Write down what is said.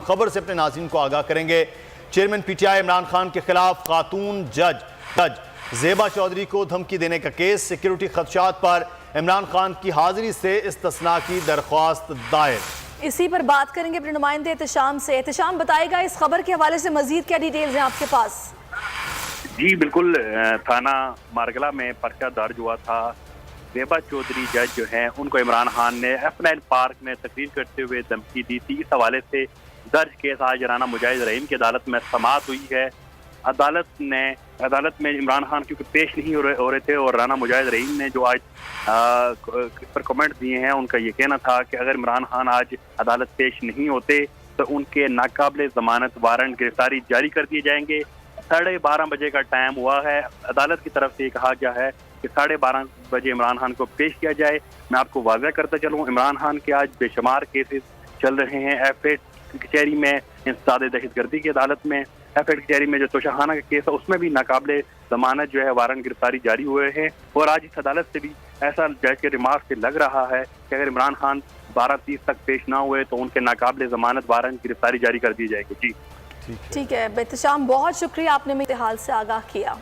खबर से अपने नाज़रीन को आगाह करेंगे। चेयरमैन पीटीआई इमरान खान के खिलाफ खातून जज ज़ेबा चौधरी को धमकी देने का केस, सिक्योरिटी खदशात पर इमरान खान की हाजिरी से इस्तिस्ना की दरख्वास्त दायर। इसी पर बात करेंगे अपने नुमाइंदे एहतशाम से। एहतशाम, बताएगा इस खबर के हवाले से मजीद क्या डिटेल्स हैं आपके पास? जी बिल्कुल, थाना मारगला में पर्चा दर्ज हुआ था। ज़ेबा चौधरी जज जो हैं उनको इमरान खान ने F9 पार्क में तकरीर करते हुए धमकी दी थी। इस हवाले से दर्ज केस आज राना मुजाहिद रहीम की अदालत में समाअत हुई है। अदालत में इमरान खान क्योंकि पेश नहीं हो रहे थे और राना मुजाहिद रहीम ने जो आज पर कमेंट दिए हैं, उनका ये कहना था कि अगर इमरान खान आज अदालत पेश नहीं होते तो उनके नाकाबिले जमानत वारंट गिरफ्तारी जारी कर दिए जाएंगे। 12:30 बजे का टाइम हुआ है। अदालत की तरफ से कहा गया है कि 12:30 बजे इमरान खान को पेश किया जाए। मैं आपको वाज़ह करता चलूँ, इमरान खान के आज बेशुमार केसेस चल रहे हैं। F8 कचहरी में इंसदाद दहशतगर्दी की अदालत में, F8 कचहरी में जो तोशाखाना का केस है उसमें भी नाकाबिले जमानत जो है वारंट गिरफ्तारी जारी हुए हैं। और आज इस अदालत से भी ऐसा जज के रिमार्क से लग रहा है कि अगर इमरान खान 12:30 तक पेश ना हुए तो उनके नाकाबिले जमानत वारंट गिरफ्तारी जारी कर दी जाएगी। जी ठीक है एहतशाम, बहुत शुक्रिया, आपने मेरे हाल से आगाह किया।